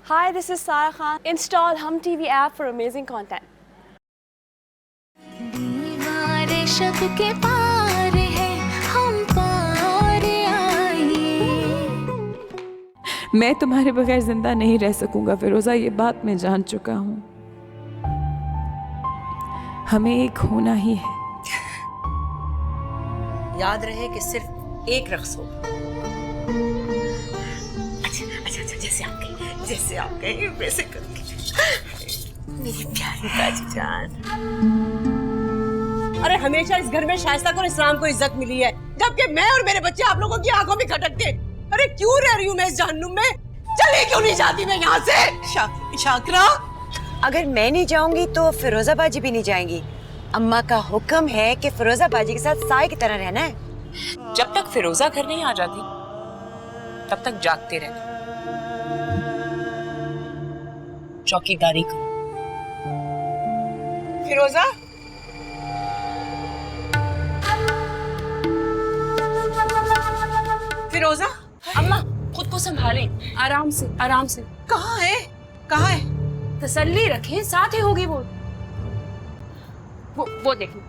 Hi, this is Sarah Khan. Install Hum TV app for amazing content. दीवारे शब के पार है, हम पार आए। मैं तुम्हारे बगैर जिंदा नहीं रह सकूंगा फिरोजा, ये बात मैं जान चुका हूँ। हमें एक होना ही है। याद रहे कि सिर्फ एक रक्स होगा। अच्छा, जैसे आप कहें वैसे करूंगी। मेरी प्यारी बाजी जान। अरे हमेशा इस घर में शाइस्ता को और इस्लाम को इज्जत मिली है, जबकि मैं और मेरे बच्चे आप लोगों की आंखों में खटकते। अरे क्यों रह रही हूँ मैं इस जहन्नुम में? चले क्यों नहीं जाती मैं यहाँ से? शाकरा, अगर मैं नहीं जाऊंगी तो फिरोजा बाजी भी नहीं जाएंगी। अम्मा का हुक्म है कि फिरोजा बाजी के साथ साए की तरह रहना है। जब तक फिरोजा घर नहीं आ जाती तब तक जागते रहना, चौकीदारी करो। फिरोजा, फिरोजा, अम्मा, खुद को संभालें, आराम से, आराम से। कहाँ है? तसल्ली रखें, साथ ही होगी वो देखिए।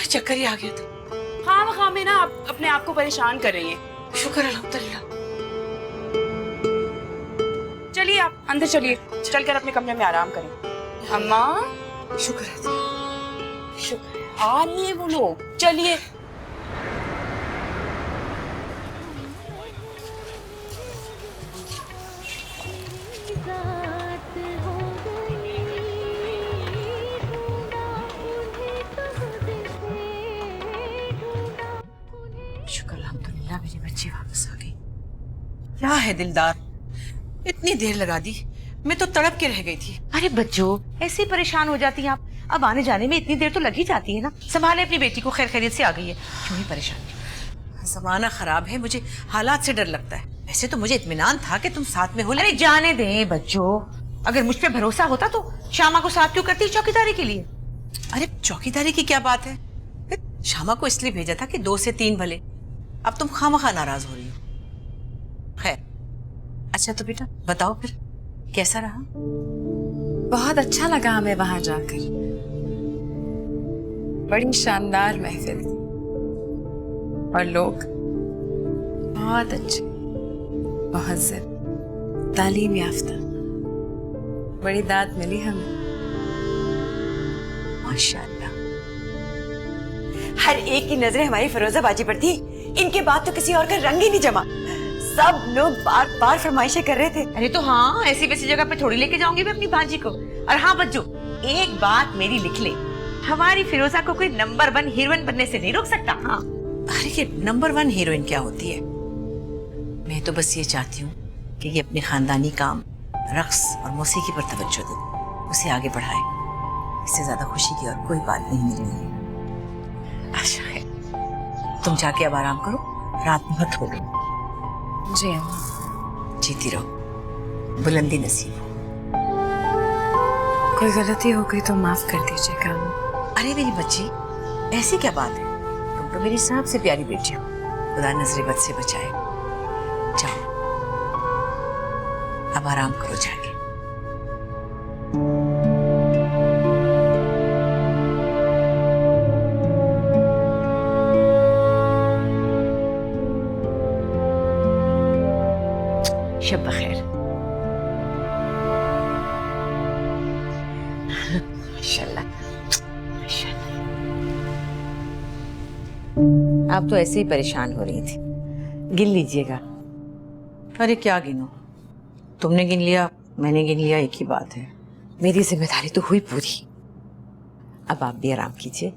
चक्कर ही आ गया था। हाँ में ना आप अपने आप को परेशान कर रही हैं। शुक्र अल्हम्दुलिल्लाह। चलिए आप अंदर चलिए, चलकर अपने कमरे में आराम करें। अम्मा, शुक्र है। आ रही है वो लोग, चलिए। शुक्र अल्हम्दुलिल्लाह मेरी बच्ची वापस आ गई। क्या है दिलदार, इतनी देर लगा दी, मैं तो तड़प के रह गई थी। अरे बच्चों, ऐसे ही परेशान हो जाती हैं आप। अब आने जाने में इतनी देर तो लग ही जाती है ना। संभाले अपनी बेटी को, खैर खैरियत से आ गई है, क्यों ही परेशान। जमाना खराब है, मुझे हालात से डर लगता है। वैसे तो मुझे इत्मीनान था कि तुम साथ में हो। अरे जाने दें बच्चों, अगर मुझ पे भरोसा होता तो शामा को साथ क्यों करती चौकीदारी के लिए? अरे चौकीदारी की क्या बात है? शामा को इसलिए भेजा था कि 2 से 3 भले। अब तुम खामखा नाराज हो रही हो। खैर, अच्छा तो बेटा बताओ फिर कैसा रहा? बहुत अच्छा लगा हमें वहां जाकर। बड़ी शानदार महफिल थी और लोग बहुत अच्छे, महज़्ज़ब, तालीम याफ्ता। बड़ी दाद मिली हमें, माशाअल्लाह। हर एक की नजरें हमारी फिरोजा बाजी पर थी। इनके बाद तो किसी और का रंग ही नहीं जमा। सब लोग बार बार फरमाइशें कर रहे थे। अरे तो हाँ, ऐसी वैसी जगह पे थोड़ी लेके जाऊंगी मैं अपनी भांजी को। और हाँ बच्चों, एक बात मेरी लिख ले, हमारी फिरोजा को कोई नंबर 1 हीरोइन बनने से नहीं रोक सकता। हाँ, अरे ये नंबर 1 हीरोइन क्या होती है? मैं तो बस ये चाहती हूँ कि ये अपने खानदानी काम, रक्स और मौसीकी पर तवज्जो दे, उसे आगे बढ़ाए। इससे ज्यादा खुशी की और कोई बात नहीं मिल रही है। अच्छा है, तुम जाके अब आराम करो, रात में मत हो लो। जी अम्मा। जीती रहो, बुलंदी नसीब हो। कोई गलती हो गई तो माफ कर दीजिएगा अम्मा। अरे मेरी बच्ची, ऐसी क्या बात है? तुम तो मेरी सबसे प्यारी बेटी हो। खुदा नजरे बद से बचाए। जाओ अब आराम करो जाके। शब बखैर। माशाल्लाह, माशाल्लाह। आप तो ऐसे ही परेशान हो रही थी, गिन लीजिएगा। अरे क्या गिनो, तुमने गिन लिया, मैंने गिन लिया, एक ही बात है। मेरी जिम्मेदारी तो हुई पूरी। अब आप भी आराम कीजिए।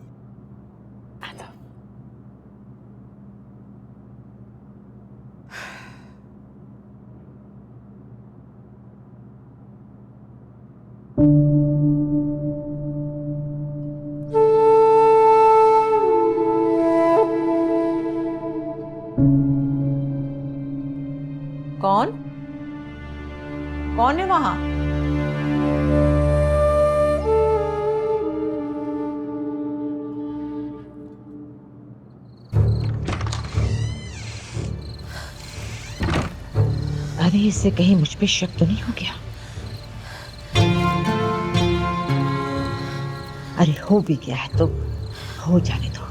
कौन कौन है वहां? कहीं इससे कहीं मुझ पे शक तो नहीं हो गया? अरे हो भी गया है तो हो जाने दो।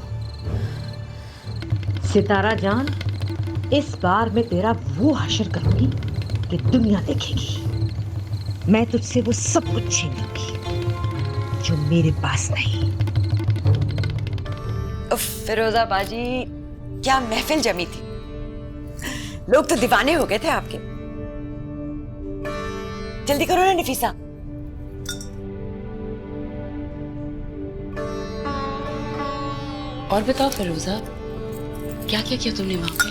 सितारा जान, इस बार मैं तेरा वो हश्र करूंगी कि दुनिया देखेगी। मैं तुझसे वो सब कुछ छीन लूंगी जो मेरे पास नहीं। फिरोजा बाजी, क्या महफिल जमी थी। लोग तो दीवाने हो गए थे आपके। जल्दी करो ना नफीसा। और बताओ फिरोजा, क्या क्या किया तुमने वहां पे?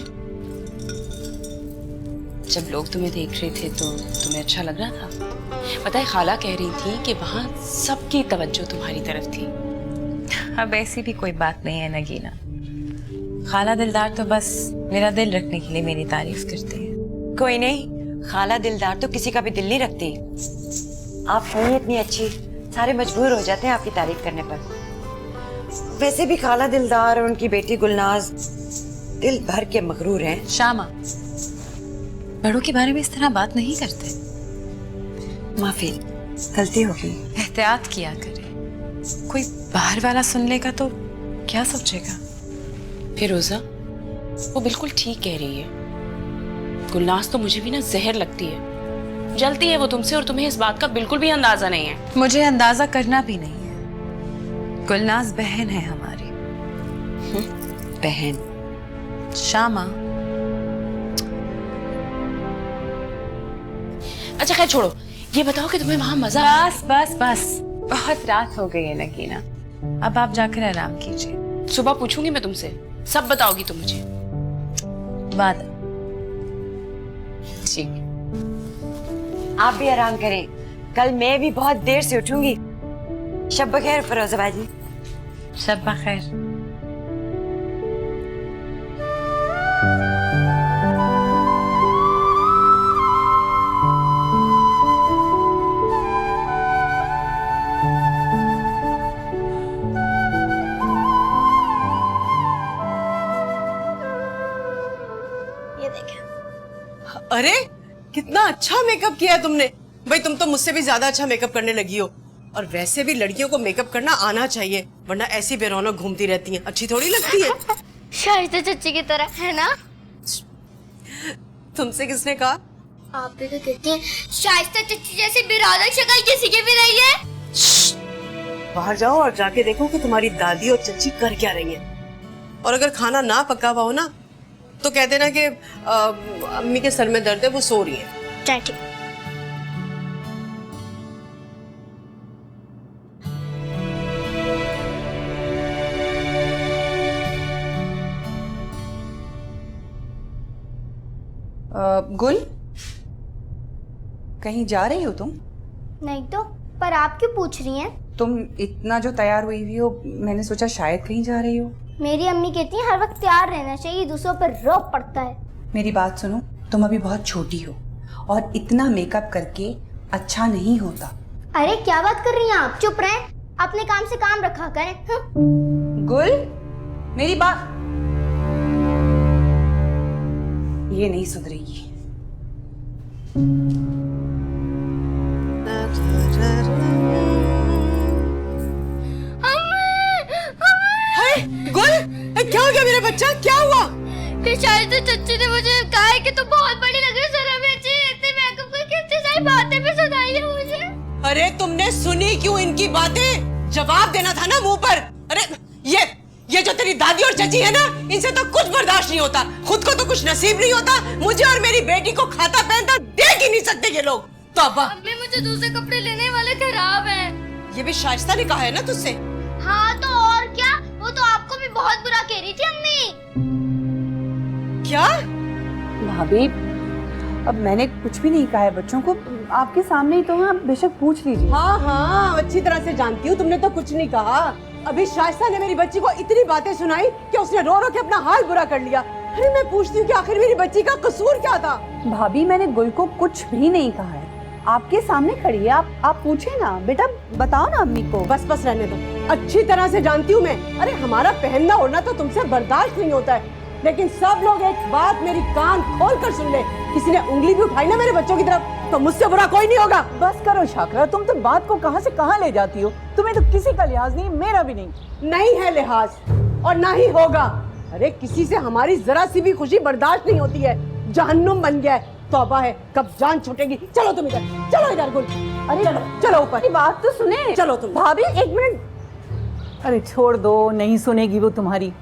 जब लोग तुम्हें देख रहे थे तो तुम्हें अच्छा लग रहा था? पता है, खाला कह रही थी कि वहां सबकी तवज्जो तुम्हारी तरफ थी। अब ऐसी भी कोई बात नहीं है नगीना। खाला दिलदार तो बस मेरा दिल रखने के लिए मेरी तारीफ करती है। कोई नहीं, खाला दिलदार तो किसी का भी दिल नहीं रखती। आप हैं इतनी अच्छी, सारे मजबूर हो जाते हैं आपकी तारीफ करने पर। वैसे भी खाला दिलदार और उनकी बेटी गुलनाज दिल भर के मगरूर हैं। शामा, बड़ों के बारे में इस तरह बात नहीं करते। माफी, गलती हो गई। एहतियात किया करे, कोई बाहर वाला सुन लेगा तो क्या सोचेगा? फिरोजा, वो बिल्कुल ठीक कह रही है। गुलनाज तो मुझे भी ना जहर लगती है। जलती है वो तुमसे और तुम्हें इस बात का बिल्कुल भी अंदाजा नहीं है। मुझे अंदाजा करना भी नहीं है। गुलनाज बहन है हमारी। बहन? शामा, अच्छा खैर छोड़ो, ये बताओ कि तुम्हें वहां मजा बस बस बस, बहुत रात हो गई है नगीना, अब आप जाकर आराम कीजिए। सुबह पूछूंगी मैं तुमसे, सब बताओगी तुम मुझे। वादा। ठीक। आप भी आराम करें, कल मैं भी बहुत देर से उठूंगी। शब बखैर फिरोजा बाजी। शब बखैर। अरे कितना अच्छा मेकअप किया तुमने। भाई तुम तो मुझसे भी ज्यादा अच्छा मेकअप करने लगी हो। और वैसे भी लड़कियों को मेकअप करना आना चाहिए, वरना ऐसी बेरौनक घूमती रहती हैं, अच्छी थोड़ी लगती है। शाइस्ता चच्ची की तरह, है ना? तुमसे किसने कहा? आप भी तो कहती हैं शाइस्ता चच्ची जैसी बेरौनक शक्ल किसी की भी नहीं है। बाहर जाओ और जाके देखो कि तुम्हारी दादी और चच्ची कर क्या रही हैं। और अगर खाना ना पका हुआ हो ना तो कह देना कि अम्मी के सर में दर्द है, वो सो रही है। ठीक। गुल, कहीं जा रही हो तुम? नहीं तो, पर आप क्यों पूछ रही हैं? तुम इतना जो तैयार हुई हो, मैंने सोचा शायद कहीं जा रही हो। मेरी अम्मी कहती है हर वक्त तैयार रहना चाहिए, दूसरों पर रौब पड़ता है। मेरी बात सुनो, तुम अभी बहुत छोटी हो और इतना मेकअप करके अच्छा नहीं होता। अरे क्या बात कर रही हैं आप? चुप रहें, अपने काम से काम रखा करें। गुल, मेरी बात, ये नहीं सुधरेगी। गुल, क्या हो गया मेरा बच्चा, क्या हुआ? कि शायद चच्ची ने मुझे कहा है कि तुम बहुत बड़ी लग रही हो, जरा भी अच्छी इतने मेकअप करके इतनी सारी बातें भी सुनाई है मुझे। अरे तुमने सुनी क्यों इनकी बातें? जवाब देना था ना मुंह पर। अरे ये जो तेरी दादी और चची है ना, इनसे तो कुछ बर्दाश्त नहीं होता। खुद को तो कुछ नसीब नहीं होता, मुझे और मेरी बेटी को खाता पहनता देख ही नहीं सकते ये लोग। तौबा। अम्मी मुझे दूसरे कपड़े लेने वाले खराब हैं। ये भी शाइस्ता ने कहा है ना तुझसे? हाँ तो और क्या, वो तो आपको भी बहुत बुरा कह रही थी अम्मी। क्या? भाभी, अब मैंने कुछ भी नहीं कहा है बच्चों को, आपके सामने ही तो है, आप बेशक पूछ लीजिए। हाँ, अच्छी तरह से जानती हूँ, तुमने तो कुछ नहीं कहा। अभी शाइस्ता ने मेरी बच्ची को इतनी बातें सुनाई कि उसने रो रो के अपना हाल बुरा कर लिया। अरे मैं पूछती हूँ कि आखिर मेरी बच्ची का कसूर क्या था? भाभी, मैंने गुल को कुछ भी नहीं कहा है, आपके सामने खड़ी है, आप पूछे ना। बेटा बताओ ना अम्मी को। बस रहने दो, अच्छी तरह से जानती हूँ मैं। अरे हमारा पहनना ओढ़ना तो तुमसे बर्दाश्त नहीं होता है। लेकिन सब लोग एक बात मेरी कान खोल कर सुन ले, किसी ने उंगली भी उठाई ना मेरे बच्चों की तरफ तो मुझसे बुरा कोई नहीं होगा। बस करो शाकरा, तुम तो बात को कहां से कहां ले जाती हो। तुम्हें तो किसी का लिहाज नहीं, मेरा भी नहीं। नहीं है लिहाज और ना ही होगा। अरे किसी से हमारी जरा सी भी खुशी बर्दाश्त नहीं होती है। जहन्नुम बन गया है। तौबा है, कब जान छूटेगी। चलो तुम इधर, चलो इधर गुल। अरे चलो ऊपर। बात तो सुने। चलो तुम। भाभी एक मिनट। अरे छोड़ दो, नहीं सुनेगी वो तुम्हारी।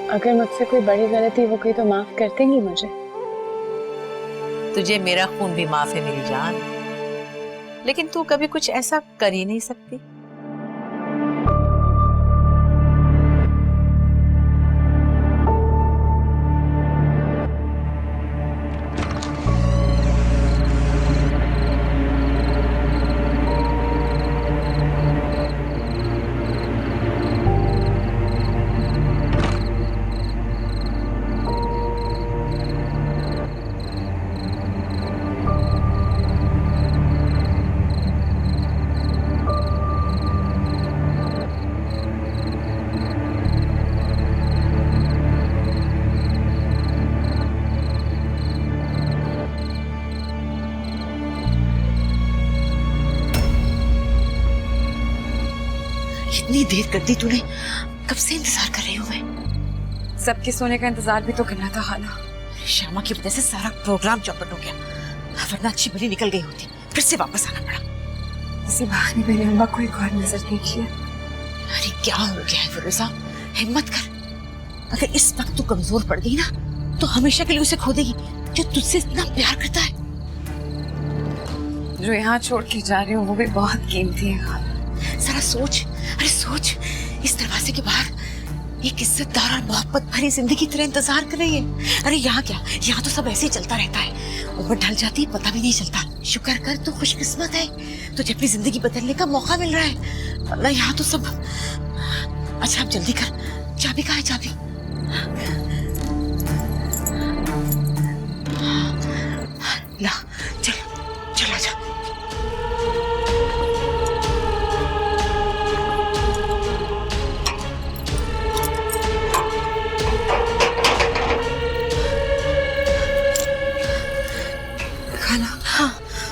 अगर मुझसे कोई बड़ी गलती हो गई तो माफ कर देंगी मुझे? तुझे मेरा खून भी माफ है मेरी जान, लेकिन तू कभी कुछ ऐसा कर ही नहीं सकती। इतनी देर कर दी तूने, कब से इंतजार कर रही हूँ मैं। सबके सोने का इंतजार भी तो करना था खाला। श्यामा की वजह से सारा प्रोग्राम चौपट हो गया, वरना अच्छी भली निकल गई होती, फिर से वापस आना पड़ा। इसी बहाने मैंने अम्मा को एक और नजर देखी है। अरे क्या हो गया है फिरोजा, हिम्मत कर। अगर इस वक्त तू कमजोर पड़ गई ना तो हमेशा के लिए उसे खो देगी जो तुझसे इतना प्यार करता है। जो यहाँ छोड़ के जा रही हूँ वो भी बहुत कीमती है खाला। जरा सोच, अरे सोच, इस दरवाजे के बाहर एक इज्जतदार और मोहब्बत भरी जिंदगी तेरा इंतजार कर रही है। अरे यहाँ क्या, यहाँ तो सब ऐसे ही चलता रहता है, उम्र ढल जाती है पता भी नहीं चलता। शुक्र कर तू खुशकिस्मत है, तुझे अपनी जिंदगी बदलने का मौका मिल रहा है, वरना यहाँ तो सब। अच्छा अब जल्दी कर, चाबी कहाँ है? चाबी ला, चल चल आजा।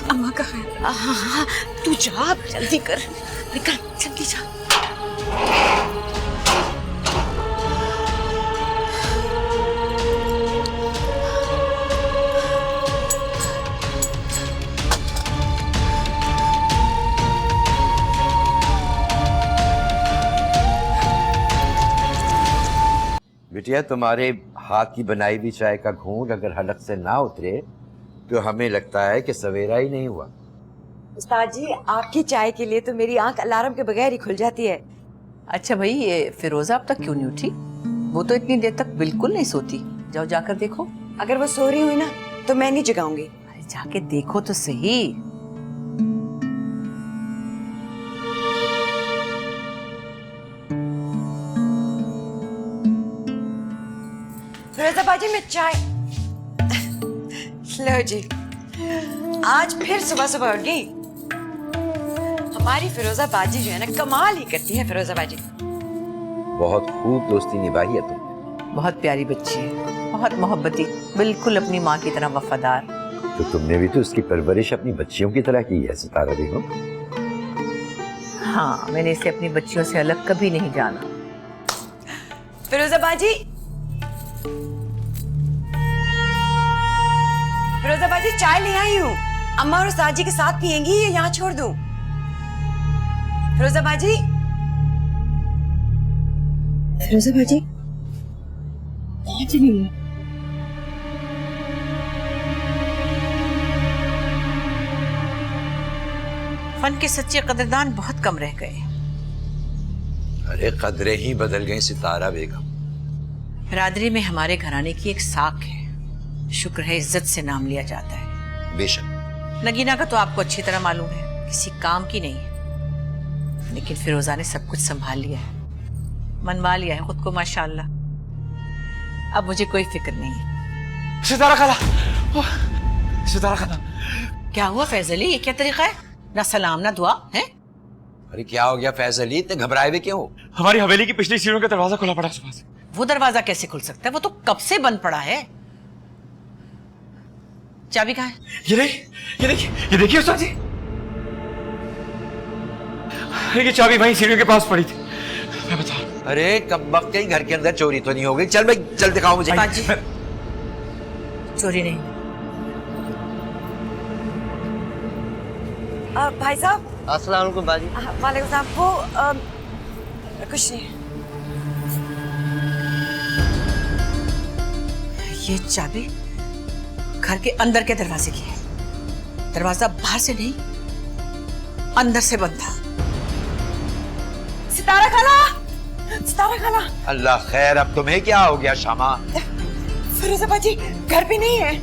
अम्मा कहाँ है? हाँ, तू जा, जल्दी कर, निकल, जल्दी जा। बिटिया, तुम्हारे हाथ की बनाई हुई चाय का घूंट अगर हलक से ना उतरे तो हमें लगता है कि सवेरा ही नहीं हुआ। उस्ताद जी, आपकी चाय के लिए तो मेरी आंख अलार्म के बगैर ही खुल जाती है। अच्छा भाई, ये फिरोजा अब तक क्यों नहीं उठी? वो तो इतनी देर तक बिल्कुल नहीं सोती। जाओ जाकर देखो। अगर वो सो रही हुई ना तो मैं नहीं जगाऊंगी। अरे जाके देखो तो सही। फिरोजा बाजी में चाय। लो जी, आज फिर सुबह सुबह उठ गई। हमारी फिरोजा बाजी जो है ना, कमाल ही करती है फिरोजा बाजी। बहुत खूब दोस्ती निभाई है तुमने। बहुत प्यारी बच्ची है, बहुत मोहब्बती, बिल्कुल अपनी माँ की तरह वफादार। तो तुमने भी तो उसकी परवरिश अपनी बच्चियों की तरह की है सितारा बेगम। हाँ, मैंने इसे अपनी बच्चियों से अलग कभी नहीं जाना। फिरोजा बाजी, फिरोजा बाजी चाय ले आई हूँ। अम्मा और उस्ताद जी के साथ पियेंगी या यहाँ छोड़ दूँ? फिरोजा बाजी, फिरोजा बाजी कहाँ चली गई? फन के सच्चे कदरदान बहुत कम रह गए। अरे कदरें ही बदल गई सितारा बेगम। बिरादरी में हमारे घराने की एक साख है, शुक्र है इज्जत से नाम लिया जाता है। बेशक। नगीना का तो आपको अच्छी तरह मालूम है, किसी काम की नहीं है। लेकिन फिरोजा ने सब कुछ संभाल लिया है, मनवा लिया है खुद को माशाअल्लाह। अब मुझे कोई फिक्र नहीं है। सितारा खाला, सितारा खाला। क्या हुआ फैजली, ये क्या तरीका है? ना सलाम ना दुआ है? अरे क्या हो गया फैजली, इतने घबराए हुए क्यों? हमारी हवेली की पिछली सीढ़ियों का दरवाजा खुला पड़ा सुबह से। वो दरवाजा कैसे खुल सकता है? वो तो कब से बंद पड़ा है। चाबी कहाँ है? ये देखिए उस्ताद जी, ये चाबी वहीं सीढ़ियों के पास पड़ी थी। मैं बता। अरे कब वक्त कहीं घर के अंदर चोरी तो नहीं हो गई? चल भाई, चल दिखाओ मुझे। चोरी नहीं। भाई साहब। अस्सलाम वालेकुम बाजी। वालेकुम सलाम। वो कुछ नहीं। ये चाबी घर के अंदर के दरवाजे की है। दरवाजा बाहर से नहीं, अंदर से बंद था। सितारा खाला, सितारा खाला। अल्लाह खैर, अब तुम्हें क्या हो गया शामा? फिरोजा बाजी घर पे नहीं है।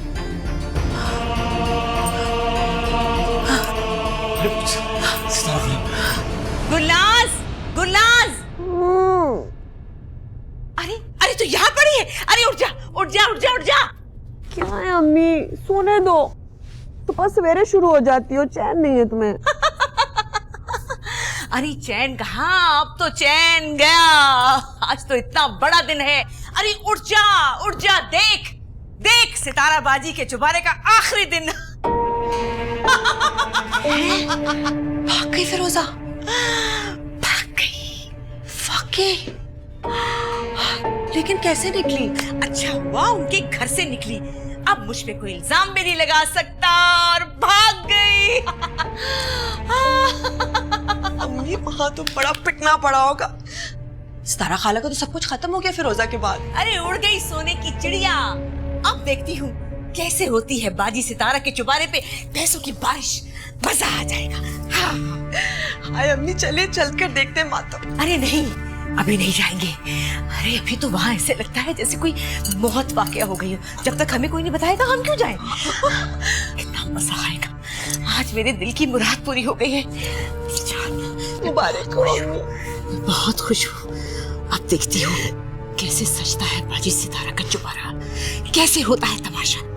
गुलनाज, गुलनाज। अरे अरे तो यहाँ पड़ी है। अरे उठ जा, उठ जा, उठ जा, उठ जा। क्या है अम्मी, सोने दो। सुबह सवेरे शुरू हो जाती हो, चैन नहीं है तुम्हें? अरे चैन कहाँ, अब तो चैन गया। आज तो इतना बड़ा दिन है। अरे उठ जा, उठ जा। देख देख, सितारा बाजी के चुबारे का आखिरी दिन। भाग गई फिरोजा, भाग गई। वाकई, लेकिन कैसे निकली? अच्छा हुआ उनके घर से निकली। अब मुझ पे कोई इल्जाम भी नहीं लगा सकता। और भाग गई। अम्मी वहां तो बड़ा पिटना पड़ा होगा। सितारा खाला का तो सब कुछ खत्म हो गया फिरोजा के बाद। अरे उड़ गई सोने की चिड़िया। अब देखती हूँ कैसे होती है बाजी सितारा के चुबारे पे पैसों की बारिश। मजा आ जाएगा। हाँ। हाय अम्मी, चले चलकर देखते मातो। अरे नहीं, अभी नहीं जाएंगे। अरे अभी तो वहां ऐसे लगता है जैसे कोई मौत वाकया हो गई हो। जब तक हमें कोई नहीं बताएगा हम क्यों जाएं? कितना मजा आएगा। आज मेरे दिल की मुराद पूरी हो गई है। मुबारक हो अम्मी। बहुत खुश हूँ। अब देखती हूँ कैसे सजता है बाजी सितारा का चुबारा, कैसे होता है तमाशा।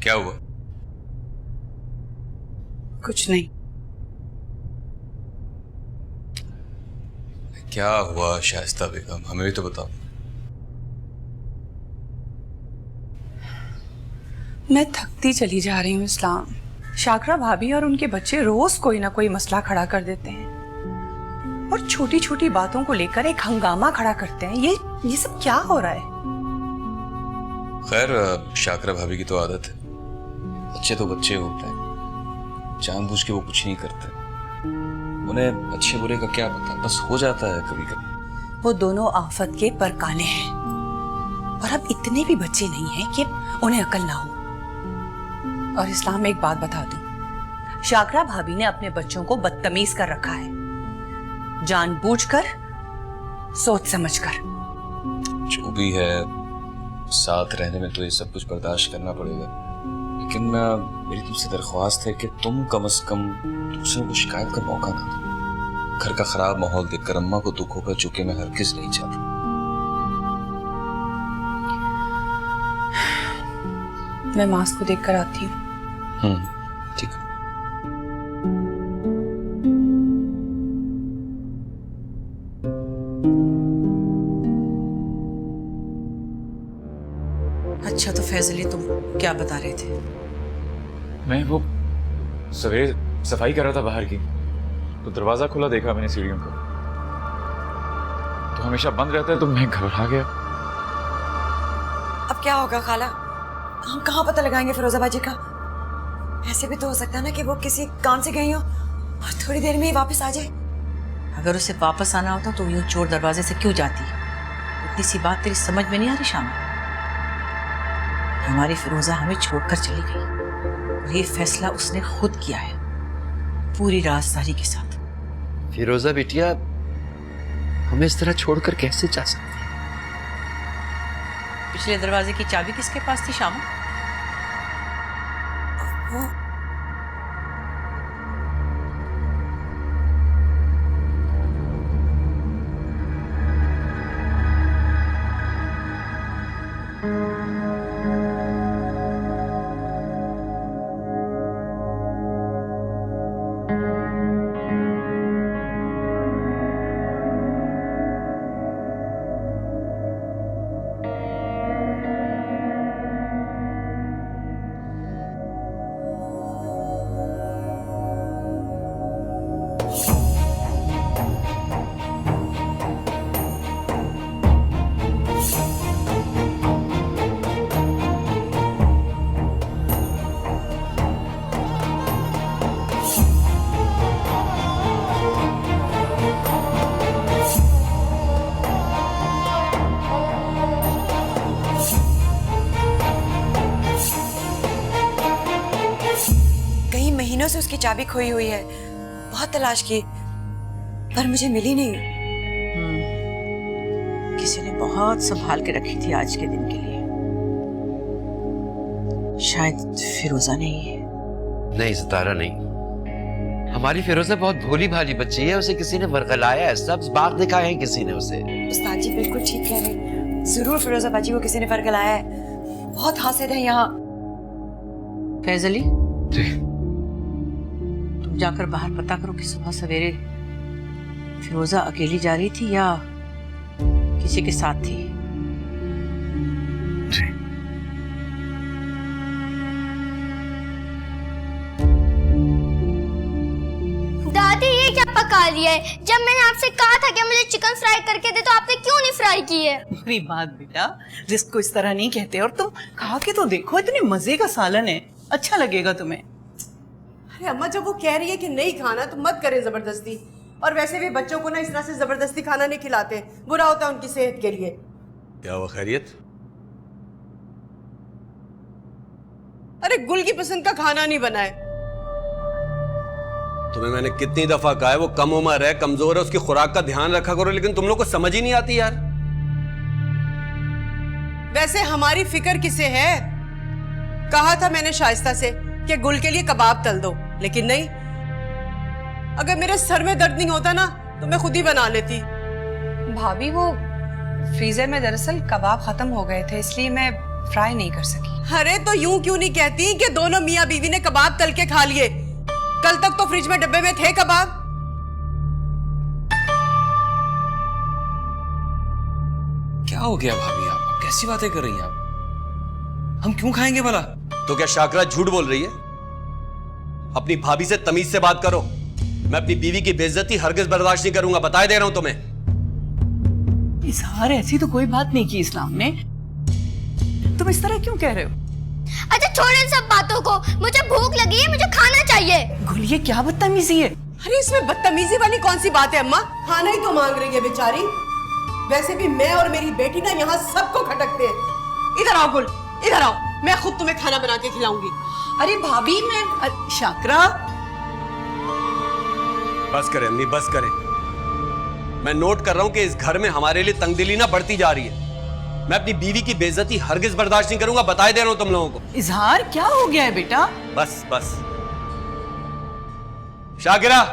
क्या हुआ? कुछ नहीं। क्या हुआ शाइस्ता बेगम, हमें भी तो बताओ। मैं थकती चली जा रही हूँ इस्लाम। शाकरा भाभी और उनके बच्चे रोज कोई ना कोई मसला खड़ा कर देते हैं और छोटी छोटी बातों को लेकर एक हंगामा खड़ा करते हैं। ये सब क्या हो रहा है? खैर शाकरा भाभी की तो आदत है, बच्चे तो बच्चे होते हैं, जानबूझ के वो कुछ नहीं करते, उन्हें अच्छे बुरे का क्या पता, बस हो जाता है कभी कभी। वो दोनों आफत के परकाले हैं और अब इतने भी बच्चे नहीं हैं कि उन्हें अकल ना हो। और इस्लाम में एक बात बता दूं, शाकरा भाभी ने अपने बच्चों को बदतमीज कर रखा है, जानबूझकर, सोच समझकर। जो भी है, साथ रहने में तो ये सब कुछ बर्दाश्त करना पड़ेगा, लेकिन मेरी तुमसे दरख्वास्त है कि तुम कम से कम दूसरों को शिकायत का मौका ना दो। घर का खराब माहौल देखकर अम्मा को दुख होगा, चूंकि मैं हरगिज़ नहीं चाहता। मैं मास्क को देख कर आती हूँ। ठीक है। अच्छा तो फैजल अली, तुम क्या बता रहे थे? मैं वो सवेरे सफाई कर रहा था बाहर की, तो दरवाजा खुला देखा मैंने सीढ़ियों का, तो हमेशा बंद रहता है, तो मैं घबरा गया। अब क्या होगा खाला? हम कहाँ पता लगाएंगे फिरोजा बाजी का? ऐसे भी तो हो सकता है ना कि वो किसी काम से गई हो और थोड़ी देर में ही वापस आ जाए। अगर उसे वापस आना होता तो यूं चोर दरवाजे से क्यों जाती? इतनी सी बात तेरी समझ में नहीं आ रही शामा? हमारी फिरोजा हमें छोड़कर चली गई और ये फैसला उसने खुद किया है, पूरी राजदारी के साथ। फिरोजा बिटिया, हमें इस तरह छोड़कर कैसे जा सकती है? पिछले दरवाजे की चाबी किसके पास थी शामा? महीनों से उसकी चाबी खोई हुई है, बहुत तलाश की पर मुझे मिली नहीं। किसी ने बहुत संभाल के रखी थी आज के दिन के लिए, शायद फिरोजा नहीं। नहीं सितारा नहीं, हमारी फिरोजा बहुत भोली भाली बच्ची है, उसे किसी ने वर्गलाया है, सब बात दिखाए हैं किसी ने उसे। उस्ताद जी बिल्कुल ठीक कह रहे, जरूर फिरोजा बाजी को किसी ने वर्गलाया है, बहुत हासिद है यहाँ। फैजली तुम जाकर बाहर पता करो कि सुबह सवेरे फिरोजा अकेली जा रही थी या किसी के साथ थी। दादी ये क्या पका लिया है? जब मैंने आपसे कहा था कि मुझे चिकन फ्राई करके दे तो आपने क्यों नहीं फ्राई की है? मेरी बात बेटा, रिस्क को इस तरह नहीं कहते, और तुम खा के तो देखो, इतने मजे का सालन है, अच्छा लगेगा तुम्हें। अरे अम्मा जब वो कह रही है कि नहीं खाना तो मत करें जबरदस्ती, और वैसे भी बच्चों को ना इस तरह से जबरदस्ती खाना नहीं खिलाते, बुरा होता है उनकी सेहत के लिए। क्या हुआ, खैरियत? अरे गुल की पसंद का खाना नहीं बना है। तुम्हें मैंने कितनी दफा कहा है वो कम उम्र है, कमजोर है, उसकी खुराक का ध्यान रखा करो, लेकिन तुम लोग को समझ ही नहीं आती यार। वैसे हमारी फिक्र किसे है? कहा था मैंने शाइस्ता से कि गुल के लिए कबाब तल दो, लेकिन नहीं। अगर मेरे सर में दर्द नहीं होता ना तो मैं खुद ही बना लेती। भाभी वो फ्रीजर में दरअसल कबाब खत्म हो गए थे, इसलिए मैं फ्राई नहीं कर सकी। अरे तो यूं क्यों नहीं कहती कि दोनों मियां बीवी ने कबाब तल के खा लिए? कल तक तो फ्रिज में डब्बे में थे कबाब। क्या हो गया भाभी, आप कैसी बातें कर रही हैं आप? हम क्यों खाएंगे भला? तो क्या शाकरा झूठ बोल रही है? अपनी भाभी से तमीज से बात करो। मैं अपनी बीवी की बेइज्जती हरगिज बर्दाश्त नहीं करूंगा, बताए दे रहा हूं तुम्हें। इजहार, ऐसी तो कोई बात नहीं की इस्लाम ने। तुम इस तरह क्यों कह रहे हो? अच्छा छोड़े सब बातों को, मुझे भूख लगी है, मुझे खाना चाहिए। गुल, ये क्या बदतमीजी है? अरे इसमें बदतमीजी वाली कौन सी बात है अम्मा? खाना ही तो मांग रही है बेचारी। वैसे भी मैं और मेरी बेटी ना यहाँ सबको खटकते हैं। इधर आओ गुल, इधर आओ, मैं खुद तुम्हें खाना बना के खिलाऊंगी। अरे भाभी, मैं शाकरा। बस करें अम्मी, बस करें। मैं नोट कर रहा हूं कि इस घर में हमारे लिए तंगदिली ना बढ़ती जा रही है। मैं अपनी बीवी की बेइज्जती हरगिज बर्दाश्त नहीं करूंगा, बताए दे रहा हूं तुम लोगों को। इजहार, क्या हो गया है बेटा? बस बस। शाकिरा,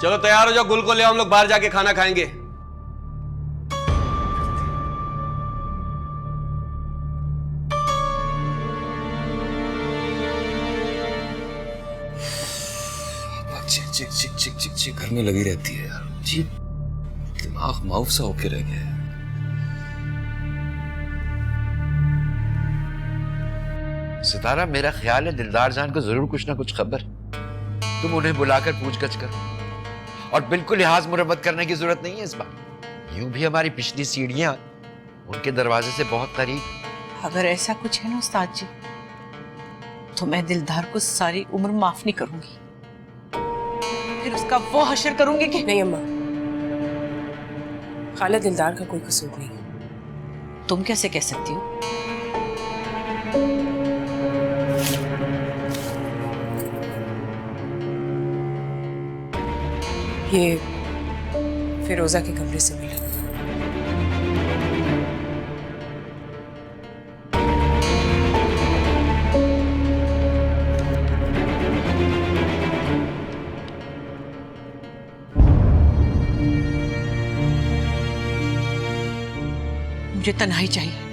चलो तैयार हो जाओ, गुल को ले आओ, हम लोग बाहर जाके खाना खाएंगे। चिक चिक चिक चिक चिक चिक करने लगी रहती है यार। जी दिमाग माउफ सा होके रह गया है। सितारा, मेरा ख्याल है दिलदार जान को जरूर कुछ ना कुछ खबर। तुम उन्हें बुलाकर पूछगछ करो, और बिल्कुल लिहाज मुरम्मत करने की जरूरत नहीं है इस बार। यूं भी हमारी पिछली सीढ़ियां उनके दरवाजे से बहुत करीब। अगर ऐसा कुछ है ना उस्ताद जी, तो मैं दिलदार को सारी उम्र माफ नहीं करूंगी। फिर उसका वो हशर करूंगी कि नहीं अम्मा, खाला दिलदार का कोई कसूर नहीं। तुम कैसे कह सकती हो? ये फिरोजा के कमरे से मिला। मुझे तन्हाई चाहिए।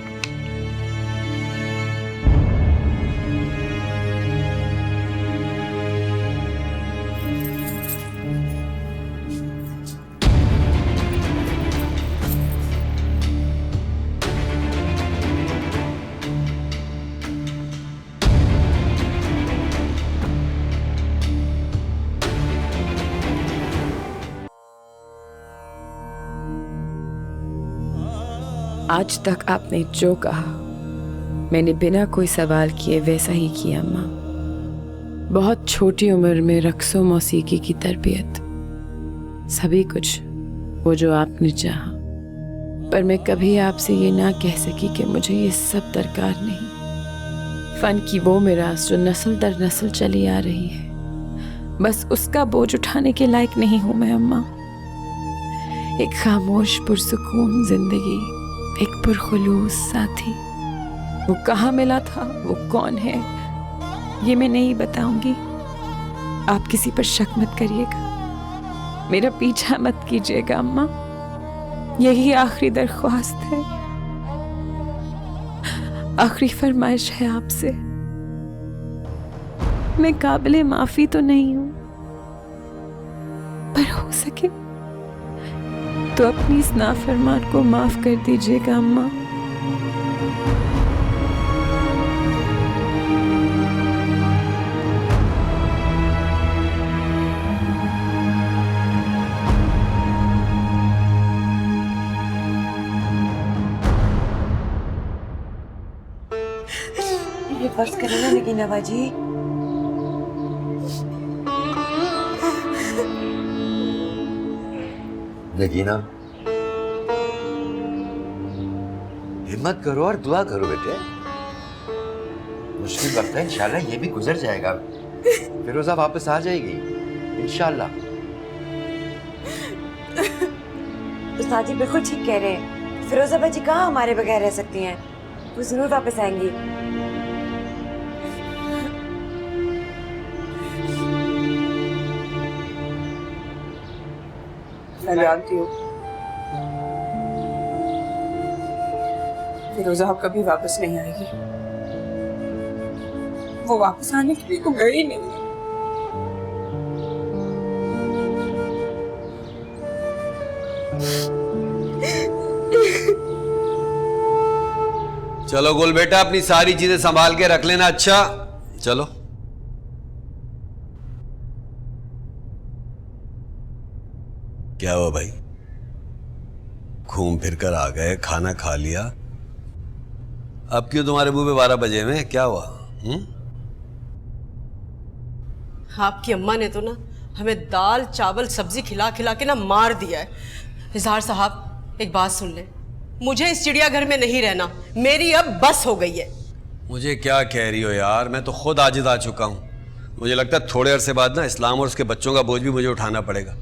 आज तक आपने जो कहा मैंने बिना कोई सवाल किए वैसा ही किया अम्मा। बहुत छोटी उम्र में रक्सो मौसीकी की तरबियत, सभी कुछ वो जो आपने चाहा, पर मैं कभी आपसे ये ना कह सकी कि मुझे ये सब दरकार नहीं। फन की वो मिरास जो नस्ल दर नस्ल चली आ रही है, बस उसका बोझ उठाने के लायक नहीं हूं मैं अम्मा। एक खामोश पुरसुकून जिंदगी, एक पुरखुलूस साथी, वो कहाँ मिला था, वो कौन है, ये मैं नहीं बताऊंगी। आप किसी पर शक मत करिएगा, मेरा पीछा मत कीजिएगा अम्मा। यही आखिरी दरख्वास्त है, आखिरी फरमाइश है आपसे। मैं काबिले माफी तो नहीं हूं, पर हो सके तो अपनी इस नाफरमान को माफ कर दीजिएगा अम्मा। ये बस करें ना लेकिन नवाजी। नगीना, हिम्मत करो और दुआ करो बेटे। मुश्किल वक्त है, इंशाल्लाह ये भी गुजर जाएगा। फिरोजा वापस आ जाएगी इंशाल्लाह। उस्ताद जी बिल्कुल ठीक कह रहे हैं। फिरोजा बाजी कहाँ हमारे बगैर रह सकती हैं, वो जरूर वापस आएंगी। मैं जानती हूँ फिरोजा अब कभी वापस नहीं आएगी। वो वापस आने के लिए तो गई नहीं। चलो गुल बेटा, अपनी सारी चीजें संभाल के रख लेना। अच्छा चलो। क्या हुआ भाई? घूम फिर कर आ गए, खाना खा लिया, अब क्यों तुम्हारे मुंह पे 12 बजे में? क्या हुआ? आपकी अम्मा ने तो ना हमें दाल चावल सब्जी खिला खिला के ना मार दिया है। इजहार साहब, एक बात सुन ले, मुझे इस चिड़ियाघर में नहीं रहना, मेरी अब बस हो गई है। मुझे क्या कह रही हो यार, मैं तो खुद आजिज आ चुका हूँ। मुझे लगता है थोड़े अरसे बाद ना इस्लाम और उसके बच्चों का बोझ भी मुझे उठाना पड़ेगा।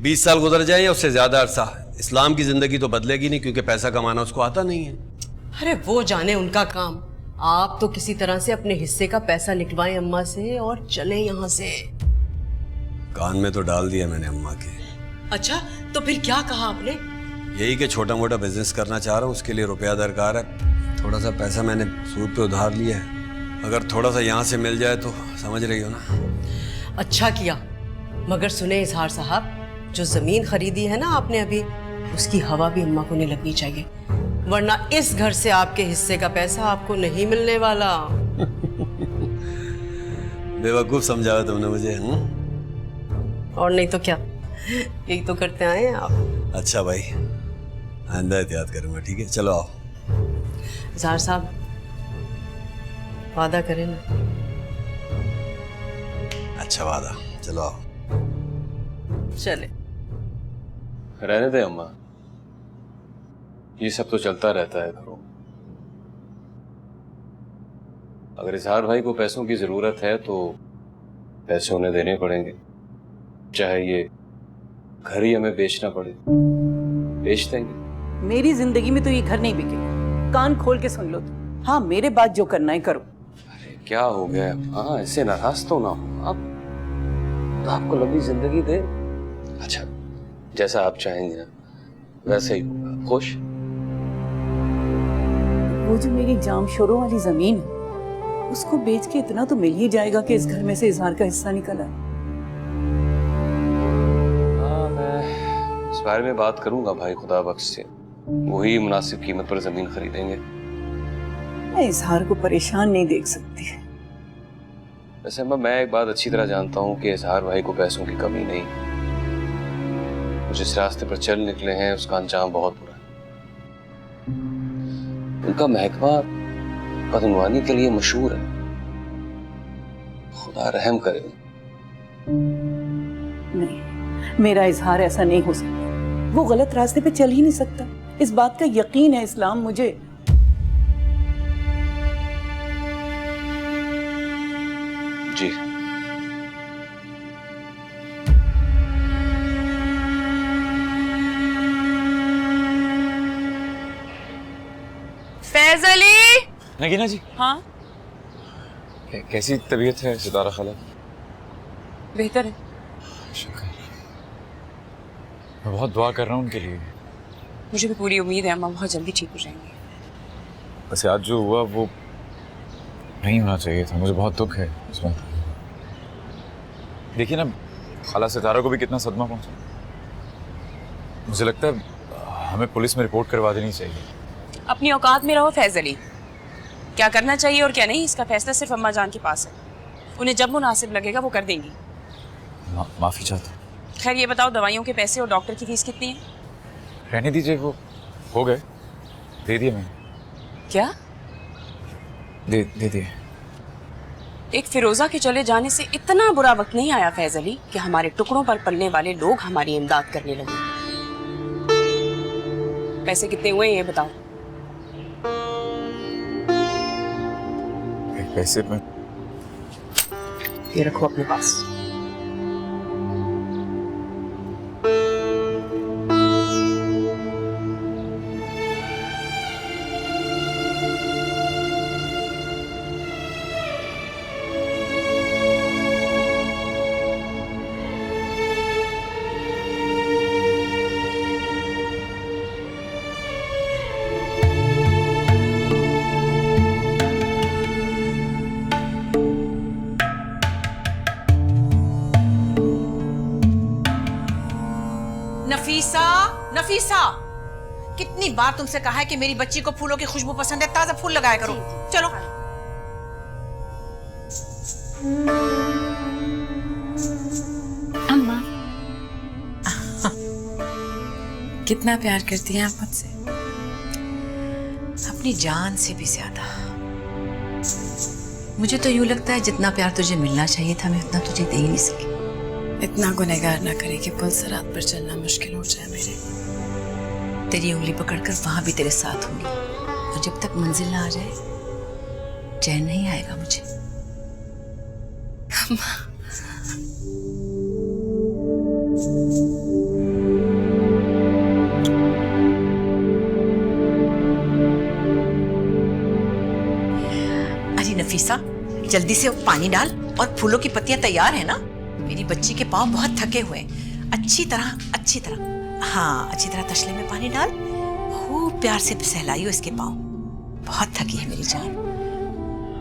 20 साल गुजर जाए या उससे ज्यादा अरसा, इस्लाम की जिंदगी तो बदलेगी नहीं, क्योंकि पैसा कमाना उसको आता नहीं है। अरे वो जाने उनका काम, आप तो किसी तरह से अपने हिस्से का पैसा निकलवाएं अम्मा से और चले यहाँ से। कान में तो डाल दिया मैंने अम्मा के। अच्छा, तो फिर क्या कहा आपने? यही कि छोटा मोटा बिजनेस करना चाह रहा हूँ, उसके लिए रुपया दरकार है। थोड़ा सा पैसा मैंने सूद पे उधार लिया है, अगर थोड़ा सा यहाँ से मिल जाए तो समझ रही हो ना। अच्छा किया, मगर सुने इजहार साहब, जो जमीन खरीदी है ना आपने अभी, उसकी हवा भी अम्मा को नहीं लगनी चाहिए, वरना इस घर से आपके हिस्से का पैसा आपको नहीं मिलने वाला। बेवकूफ समझाया तुमने मुझे। और नहीं तो क्या, यही तो करते आए हैं आप। अच्छा भाई, आइंदा एहतियात करूंगा, ठीक है? चलो आओ। इजहार साहब, वादा करें ना। अच्छा वादा, चलो आओ। चले। रहने दे अम्मा, ये सब तो चलता रहता है घरों। अगर इजहार भाई को पैसों की जरूरत है तो पैसे उन्हें देने पड़ेंगे, चाहे ये घर ही हमें बेचना पड़े, बेच देंगे। मेरी जिंदगी में तो ये घर नहीं बिकेगा, कान खोल के सुन लो तुम। हाँ, मेरे बात जो करना है करो। अरे क्या हो गया? हाँ, ऐसे नाराज तो ना हो आप, तो आपको लंबी जिंदगी दे। अच्छा, जैसा आप चाहेंगे ना वैसे ही होगा। खुश? वो जो मेरी जाम शोरों वाली जमीन है, उसको बेच के इतना तो मिल ही जाएगा कि इस घर में से इजहार का हिस्सा निकला। हाँ, मैं इस बारे में बात करूंगा भाई खुदा बख्श से, वही मुनासिब कीमत पर जमीन खरीदेंगे। मैं इजहार को परेशान नहीं देख सकती। वैसे अम्मा, मैं एक बात अच्छी तरह जानता हूँ कि इजहार भाई को पैसों की कमी नहीं, वो जिस रास्ते पर चल निकले हैं उसका अंजाम बहुत बुरा है। उनका महकमा बदनवानी के लिए मशहूर है, खुदा रहम करे। नहीं, मेरा इजहार ऐसा नहीं हो सकता, वो गलत रास्ते पे चल ही नहीं सकता, इस बात का यकीन है इस्लाम मुझे। जी फैज अली। नगीना जी। हाँ, कैसी तबीयत है सितारा खाला? बेहतर है। शुक्र, मैं बहुत दुआ कर रहा हूँ उनके लिए। मुझे भी पूरी उम्मीद है अम्मा बहुत जल्दी ठीक हो जाएंगी। बस आज जो हुआ वो नहीं होना चाहिए था, मुझे बहुत दुख है इस बात का। देखिए ना, खाला सितारा को भी कितना सदमा पहुंचा। मुझे लगता है हमें पुलिस में रिपोर्ट करवा देनी चाहिए। अपनी औकात में रहो फैज अली, क्या करना चाहिए और क्या नहीं इसका फैसला सिर्फ अम्मा जान के पास है, उन्हें जब मुनासिब लगेगा वो कर देंगी। माफी चाहता हूँ। खैर ये बताओ, दवाइयों के पैसे और डॉक्टर की फीस कितनी है? रहने दीजिए, वो हो गए, दे दिए मैंने। क्या? दे दिए। एक फिरोजा के चले जाने से इतना बुरा वक्त नहीं आया फैज अली कि हमारे टुकड़ों पर पलने वाले लोग हमारी इमदाद करने लगे। पैसे कितने हुए ये बताओ। पैसे में ये रखो अपने पास। नफीसा, नफीसा, कितनी बार तुमसे कहा है कि मेरी बच्ची को फूलों की खुशबू पसंद है, ताजा फूल लगाया करो। चलो। अम्मा, कितना प्यार करती हैं आप मुझसे? अपनी जान से भी ज्यादा। मुझे तो यूं लगता है जितना प्यार तुझे मिलना चाहिए था मैं उतना तुझे दे ही नहीं सकी। इतना गुनहगार ना करे कि पुल सरात पर चलना मुश्किल हो जाए मेरे। तेरी उंगली पकड़कर वहां भी तेरे साथ होंगी और जब तक मंजिल ना आ जाए चैन नहीं आएगा मुझे। अरे नफीसा, जल्दी से वो पानी डाल और फूलों की पत्तियां तैयार है ना? मेरी बच्ची के पाँव बहुत थके हुए हैं। अच्छी तरह हाँ अच्छी तरह तसले में पानी डाल, खूब प्यार से सहलाइयो इसके पाँव। बहुत थकी है मेरी जान।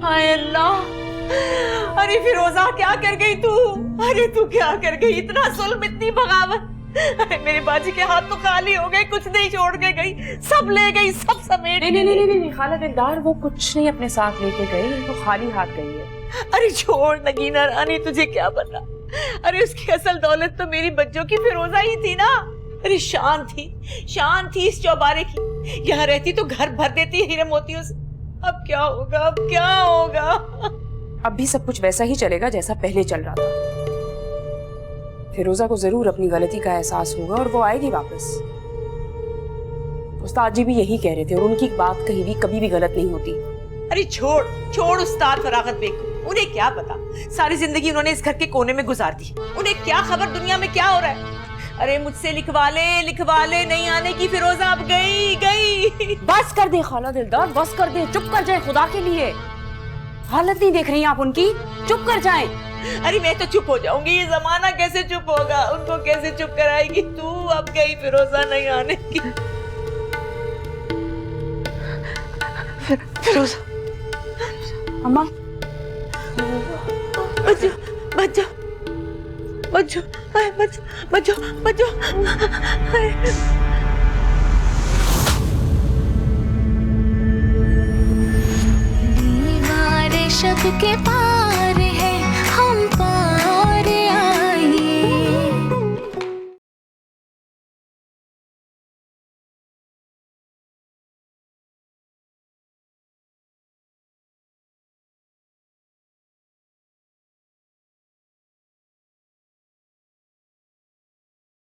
हाय अल्लाह, अरे फिरोजा क्या कर गई तू? अरे तू क्या कर गई? इतना जुल्म, इतनी बगावत। अरे मेरे बाजी के हाथ तो खाली हो गए, कुछ नहीं छोड़ के गई, सब ले गई, सब समेट। नहीं खाला दिलदार, वो कुछ नहीं अपने साथ लेके गई, वो खाली हाथ गई है। अरे छोड़ नगीना रानी, तुझे क्या पता? अरे उसकी असल दौलत तो मेरी बच्चों की फिरोजा ही थी ना। अरे शान थी इस चौबारे की। यहाँ रहती तो घर भर देती हीरे मोतियों से। अब क्या होगा, अब क्या होगा? अब भी सब कुछ वैसा ही चलेगा जैसा पहले चल रहा था। फिरोजा को जरूर अपनी गलती का एहसास होगा और वो आएगी वापस। उस्ताद जी भी यही कह रहे थे और उनकी बात कहीं भी कभी भी गलत नहीं होती। अरे छोड़ उस्ताद फरागत बेग को। उन्हें क्या पता, सारी जिंदगी उन्होंने इस घर के कोने में गुजार दी। उन्हें क्या खबर दुनिया में क्या हो रहा है। अरे मुझसे लिखवा ले, नहीं आने की फिरोजा अब गई। बस कर दे खाला दिलदार, बस कर दे, चुप कर जाए खुदा के लिए। हालत नहीं देख रही आप उनकी, चुप कर जाए। अरे मैं तो चुप हो जाऊंगी, ये जमाना कैसे चुप होगा? उनको कैसे चुप कराएगी तू? अब गई फिरोजा नहीं आने की। फिरोजा, अम्मा बच्चो। दीवार शब के पास